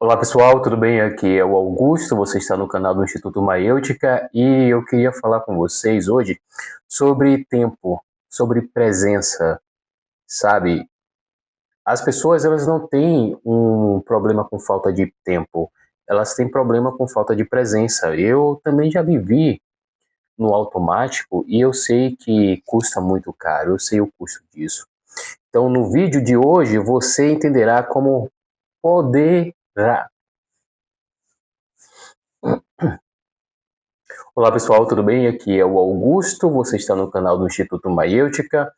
Olá pessoal, tudo bem? Aqui é o Augusto, você está no canal do Instituto Maiêutica e eu queria falar com vocês hoje sobre tempo, sobre presença, sabe? As pessoas elas não têm um problema com falta de tempo, elas têm problema com falta de presença. Eu também já vivi no automático e eu sei que custa muito caro, eu sei o custo disso. Então no vídeo de hoje você entenderá como poder. Olá pessoal, tudo bem? Aqui é o Augusto, você está no canal do Instituto Maiêutica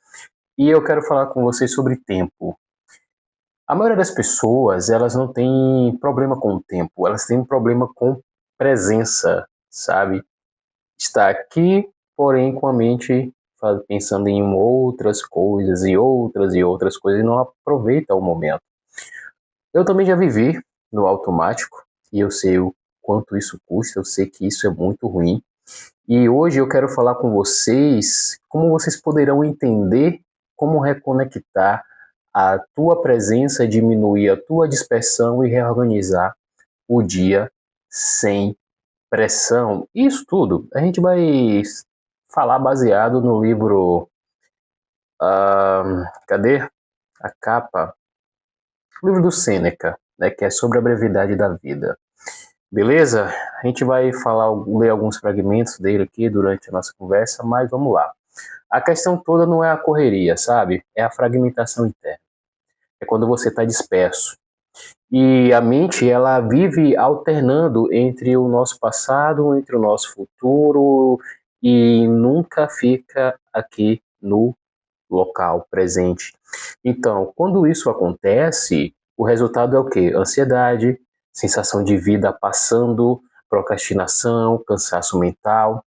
e eu quero falar com vocês sobre tempo. A maioria das pessoas, elas não têm problema com o tempo, elas têm um problema com presença, sabe? Está aqui, porém com a mente pensando em outras coisas e outras coisas e não aproveita o momento. Eu também já vivi no automático e eu sei o quanto isso custa, eu sei que isso é muito ruim. E hoje eu quero falar com vocês como vocês poderão entender como reconectar a tua presença, diminuir a tua dispersão e reorganizar o dia sem pressão. Isso tudo a gente vai falar baseado no livro, cadê a capa? O livro do Sêneca, né, que é sobre a brevidade da vida. Beleza? A gente vai ler alguns fragmentos dele aqui durante a nossa conversa, mas vamos lá. A questão toda não é a correria, sabe? É a fragmentação interna. É quando você está disperso. E a mente, ela vive alternando entre o nosso passado, entre o nosso futuro, e nunca fica aqui no local presente. Então, quando isso acontece, o resultado é o quê? Ansiedade, sensação de vida passando, procrastinação, cansaço mental.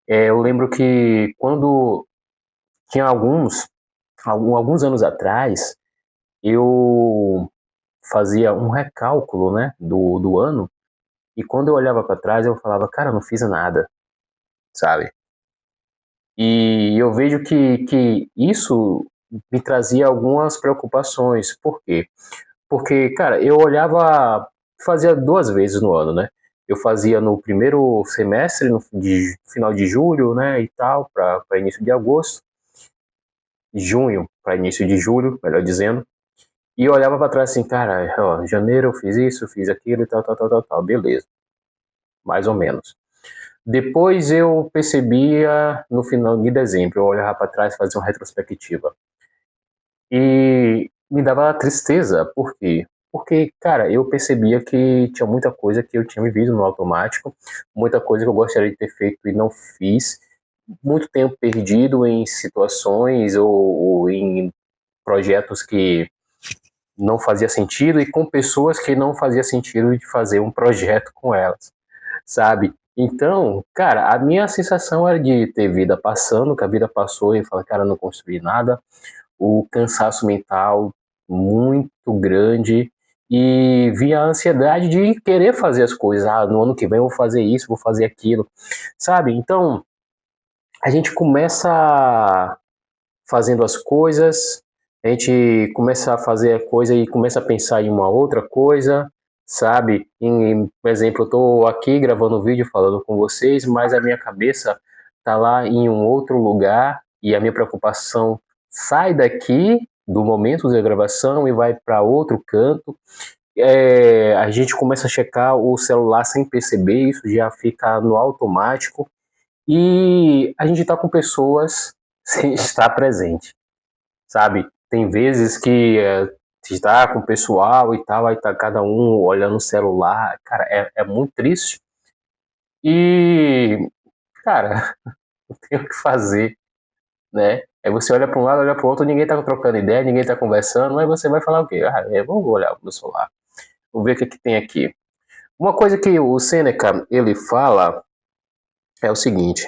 Eu lembro que quando tinha alguns anos atrás, eu fazia um recálculo, né, do ano, e quando eu olhava para trás, eu falava, cara, eu não fiz nada, sabe? E eu vejo que isso me trazia algumas preocupações. Por quê? Porque, cara, eu olhava, fazia duas vezes no ano, né? Eu fazia no primeiro semestre, no final de julho, né, e tal, para início de agosto, junho para início de julho, melhor dizendo. E eu olhava para trás assim, cara, ó, janeiro eu fiz isso, fiz aquilo e tal, tal, tal, tal, tal, beleza, mais ou menos. Depois eu percebia no final de dezembro, eu olhava para trás, fazia uma retrospectiva. E me dava tristeza, por quê? Porque, cara, eu percebia que tinha muita coisa que eu tinha vivido no automático, muita coisa que eu gostaria de ter feito e não fiz, muito tempo perdido em situações ou em projetos que não fazia sentido e com pessoas que não fazia sentido de fazer um projeto com elas, sabe? Então, cara, a minha sensação era de ter vida passando, que a vida passou e falar, cara, não construí nada, o cansaço mental muito grande e via a ansiedade de querer fazer as coisas. Ah, no ano que vem eu vou fazer isso, vou fazer aquilo, sabe? Então, a gente começa fazendo as coisas, a gente começa a fazer a coisa e começa a pensar em uma outra coisa, sabe? Por exemplo, eu estou aqui gravando um vídeo falando com vocês, mas a minha cabeça está lá em um outro lugar e a minha preocupação sai daqui do momento da gravação e vai para outro canto. A gente começa a checar o celular sem perceber, isso já fica no automático e a gente está com pessoas sem estar presente, sabe? Tem vezes que está com o pessoal e tal, aí tá cada um olhando o celular, cara, é muito triste. E, cara, não tem o que fazer, né? Aí você olha para um lado, olha para o outro, ninguém tá trocando ideia, ninguém tá conversando, aí você vai falar o quê? Ah, eu vou olhar o meu celular, vou ver o que, que tem aqui. Uma coisa que o Seneca, ele fala é o seguinte: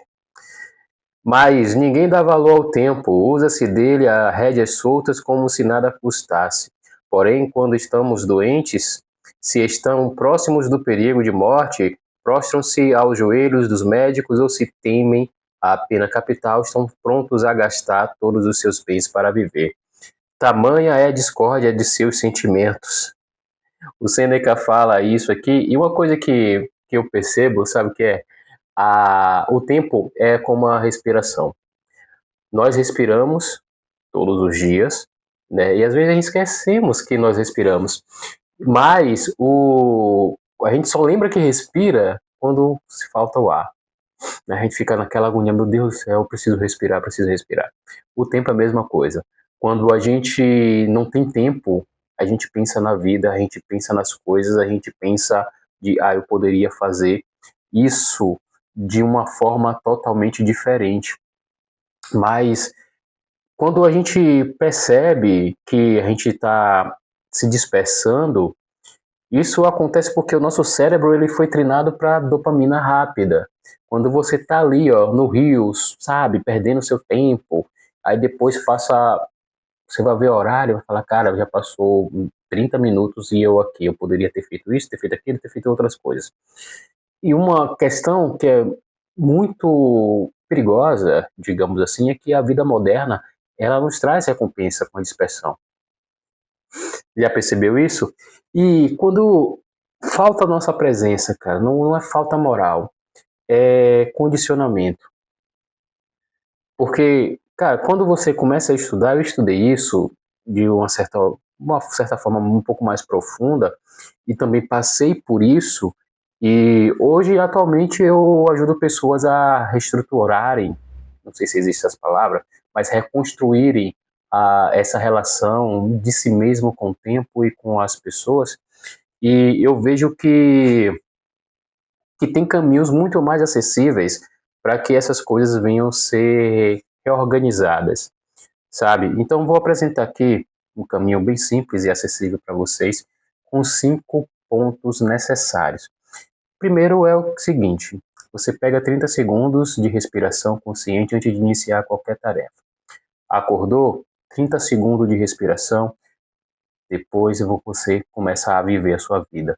mas ninguém dá valor ao tempo, usa-se dele a rédeas soltas como se nada custasse. Porém, quando estamos doentes, se estão próximos do perigo de morte, prostram-se aos joelhos dos médicos ou se temem a pena capital, estão prontos a gastar todos os seus bens para viver. Tamanha é a discórdia de seus sentimentos. O Sêneca fala isso aqui, e uma coisa que eu percebo, sabe o que é? O tempo é como a respiração. Nós respiramos todos os dias, né? E às vezes a gente esquecemos que nós respiramos. Mas a gente só lembra que respira quando se falta o ar. Né? A gente fica naquela agonia, meu Deus do céu, eu preciso respirar, preciso respirar. O tempo é a mesma coisa. Quando a gente não tem tempo, a gente pensa na vida, a gente pensa nas coisas, a gente pensa eu poderia fazer isso de uma forma totalmente diferente. Mas quando a gente percebe que a gente está se dispersando, isso acontece porque o nosso cérebro ele foi treinado para dopamina rápida. Quando você está ali, ó, no rio, sabe, perdendo seu tempo, aí depois você vai ver o horário, vai falar, cara, já passou 30 minutos e eu aqui, eu poderia ter feito isso, ter feito aquilo, ter feito outras coisas. E uma questão que é muito perigosa, digamos assim, é que a vida moderna, ela nos traz recompensa com a dispersão. Já percebeu isso? E quando falta a nossa presença, cara, não é falta moral, é condicionamento. Porque, cara, quando você começa a estudar, eu estudei isso de uma certa forma um pouco mais profunda e também passei por isso. E hoje, atualmente, eu ajudo pessoas a reestruturarem, não sei se existe essa palavra, mas reconstruírem essa relação de si mesmo com o tempo e com as pessoas. E eu vejo que tem caminhos muito mais acessíveis para que essas coisas venham ser reorganizadas, sabe? Então vou apresentar aqui um caminho bem simples e acessível para vocês, com 5 pontos necessários. Primeiro é o seguinte: você pega 30 segundos de respiração consciente antes de iniciar qualquer tarefa. Acordou? 30 segundos de respiração, depois você começa a viver a sua vida.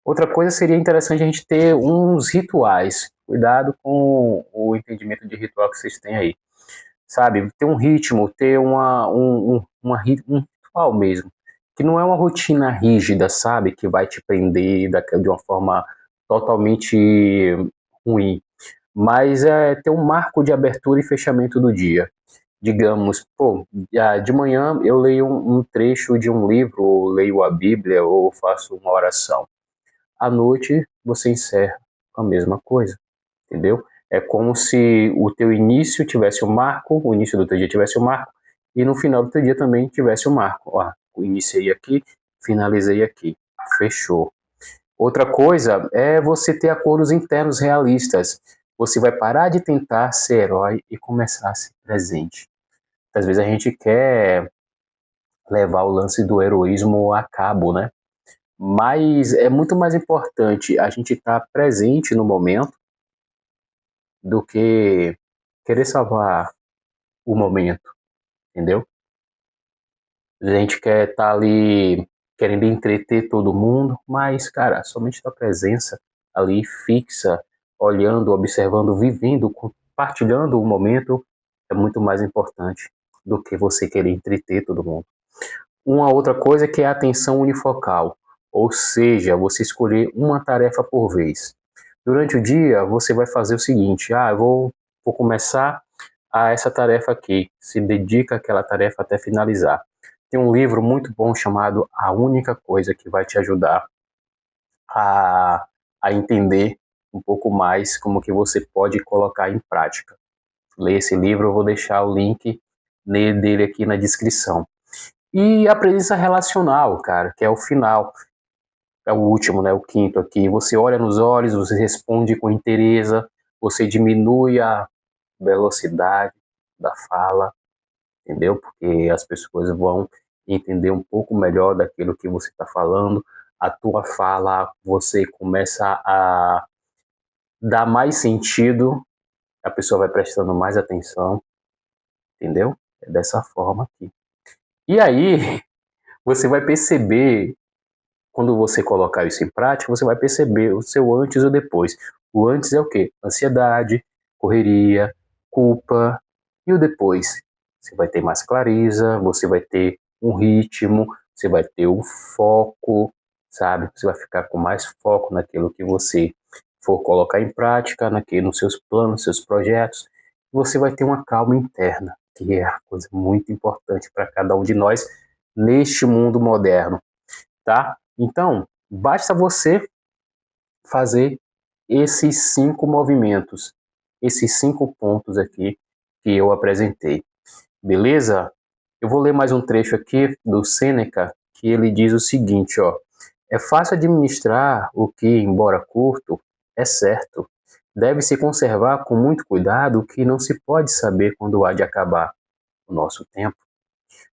Outra coisa seria interessante a gente ter uns rituais. Cuidado com o entendimento de ritual que vocês têm aí. Sabe? Ter um ritmo, ter um ritual mesmo. Que não é uma rotina rígida, sabe? Que vai te prender de uma forma totalmente ruim. Mas é ter um marco de abertura e fechamento do dia. Digamos, de manhã eu leio um trecho de um livro, ou leio a Bíblia, ou faço uma oração. À noite você encerra com a mesma coisa, entendeu? É como se o teu início tivesse um marco, o início do teu dia tivesse um marco, e no final do teu dia também tivesse um marco. Iniciei aqui, finalizei aqui, fechou. Outra coisa é você ter acordos internos realistas. Você vai parar de tentar ser herói e começar a ser presente. Às vezes a gente quer levar o lance do heroísmo a cabo, né? Mas é muito mais importante a gente estar presente no momento do que querer salvar o momento, entendeu? A gente quer estar ali querendo entreter todo mundo, mas, cara, somente a presença ali fixa, olhando, observando, vivendo, compartilhando o momento é muito mais importante do que você querer entreter todo mundo. Uma outra coisa é que é a atenção unifocal, ou seja, você escolher uma tarefa por vez. Durante o dia, você vai fazer o seguinte: vou começar essa tarefa aqui, se dedica àquela tarefa até finalizar. Tem um livro muito bom chamado A Única Coisa, que vai te ajudar a, a entender um pouco mais como que você pode colocar em prática. Lê esse livro, eu vou deixar o link dele aqui na descrição. E a presença relacional, cara, que é o final, é o último, né, o quinto aqui. Você olha nos olhos, você responde com interesse, você diminui a velocidade da fala, entendeu? Porque as pessoas vão entender um pouco melhor daquilo que você está falando. A tua fala, você começa a dar mais sentido, a pessoa vai prestando mais atenção, entendeu? É dessa forma aqui. E aí, você vai perceber, quando você colocar isso em prática, você vai perceber o seu antes e o depois. O antes é o quê? Ansiedade, correria, culpa. E o depois? Você vai ter mais clareza, você vai ter um ritmo, você vai ter um foco, sabe? Você vai ficar com mais foco naquilo que você for colocar em prática, nos seus planos, seus projetos. Você vai ter uma calma interna, que é a coisa muito importante para cada um de nós neste mundo moderno, tá? Então, basta você fazer esses 5 movimentos, esses 5 pontos aqui que eu apresentei, beleza? Eu vou ler mais um trecho aqui do Sêneca, que ele diz o seguinte, ó: é fácil administrar o que, embora curto, é certo. Deve-se conservar com muito cuidado o que não se pode saber quando há de acabar o nosso tempo.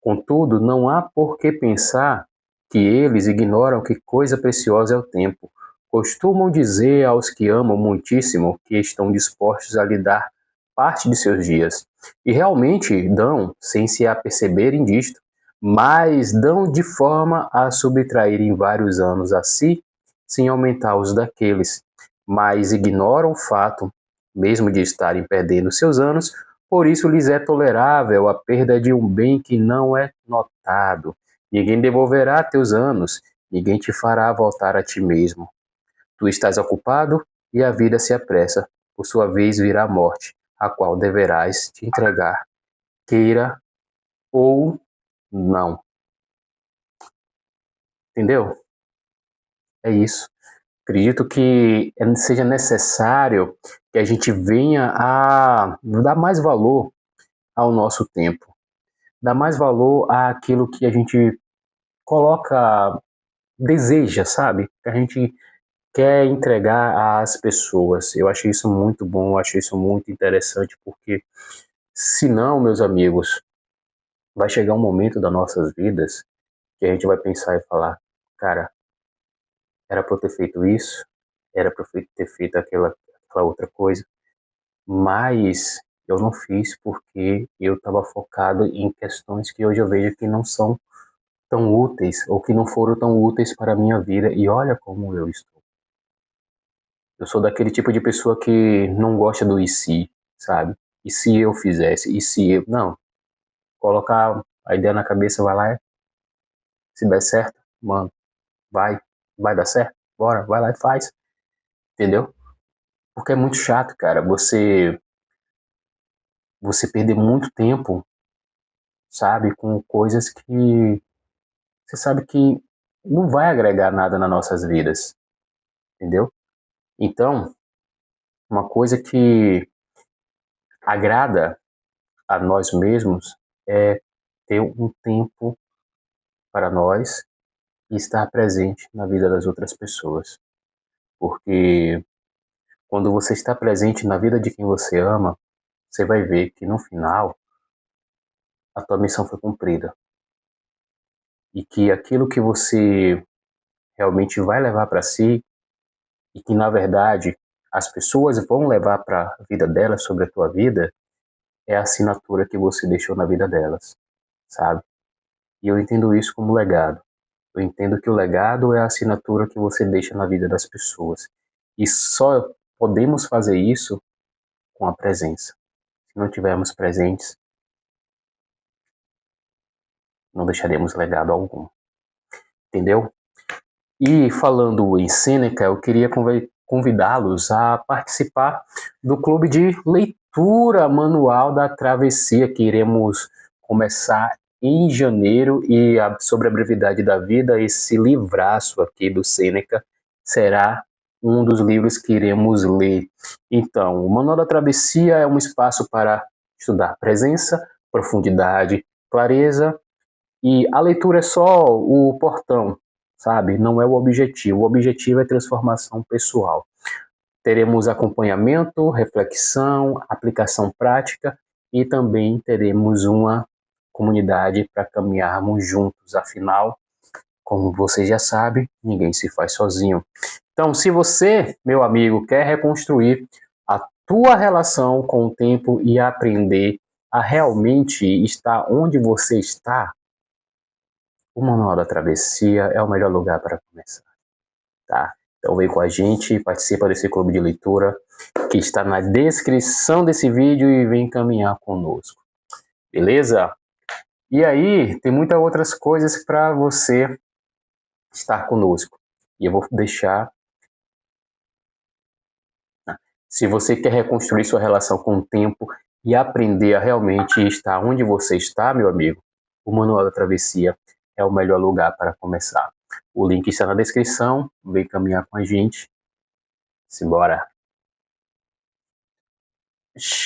Contudo, não há por que pensar que eles ignoram que coisa preciosa é o tempo. Costumam dizer aos que amam muitíssimo que estão dispostos a lhe dar parte de seus dias. E realmente dão, sem se aperceberem disto, mas dão de forma a subtraírem vários anos a si, sem aumentar os daqueles. Mas ignoram o fato, mesmo de estarem perdendo seus anos, por isso lhes é tolerável a perda de um bem que não é notado. Ninguém devolverá teus anos, ninguém te fará voltar a ti mesmo. Tu estás ocupado e a vida se apressa. Por sua vez virá a morte, a qual deverás te entregar, queira ou não. Entendeu? É isso. Acredito que seja necessário que a gente venha a dar mais valor ao nosso tempo, dar mais valor àquilo que a gente coloca, deseja, sabe? Que a gente quer entregar às pessoas. Eu achei isso muito bom, eu achei isso muito interessante, porque senão, meus amigos, vai chegar um momento das nossas vidas que a gente vai pensar e falar, cara, era para eu ter feito isso, era para eu ter feito aquela outra coisa, mas eu não fiz porque eu estava focado em questões que hoje eu vejo que não são tão úteis ou que não foram tão úteis para a minha vida e olha como eu estou. Eu sou daquele tipo de pessoa que não gosta do e se, sabe? E se eu fizesse? E se eu... Não. Colocar a ideia na cabeça, vai lá, se der certo, mano, vai dar certo, bora, vai lá e faz, entendeu? Porque é muito chato, cara, você perder muito tempo, sabe, com coisas que você sabe que não vai agregar nada nas nossas vidas, entendeu? Então, uma coisa que agrada a nós mesmos é ter um tempo para nós e estar presente na vida das outras pessoas. Porque quando você está presente na vida de quem você ama, você vai ver que no final a tua missão foi cumprida. E que aquilo que você realmente vai levar para si e que na verdade as pessoas vão levar para a vida delas sobre a tua vida é a assinatura que você deixou na vida delas, sabe? E eu entendo isso como legado. Eu entendo que o legado é a assinatura que você deixa na vida das pessoas. E só podemos fazer isso com a presença. Se não tivermos presentes, não deixaremos legado algum. Entendeu? E falando em Sêneca, eu queria convidá-los a participar do clube de leitura manual da travessia que iremos começar em janeiro e sobre a brevidade da vida, esse livraço aqui do Sêneca será um dos livros que iremos ler. Então, o Manual da Travessia é um espaço para estudar presença, profundidade, clareza, e a leitura é só o portão, sabe? Não é o objetivo. O objetivo é transformação pessoal. Teremos acompanhamento, reflexão, aplicação prática e também teremos uma comunidade para caminharmos juntos. Afinal, como você já sabe, ninguém se faz sozinho. Então, se você, meu amigo, quer reconstruir a tua relação com o tempo e aprender a realmente estar onde você está, o Manual da Travessia é o melhor lugar para começar, tá? Então vem com a gente, participa desse clube de leitura que está na descrição desse vídeo e vem caminhar conosco, beleza? E aí, tem muitas outras coisas para você estar conosco. E eu vou deixar. Se você quer reconstruir sua relação com o tempo e aprender a realmente estar onde você está, meu amigo, o Manual da Travessia é o melhor lugar para começar. O link está na descrição, vem caminhar com a gente. Simbora!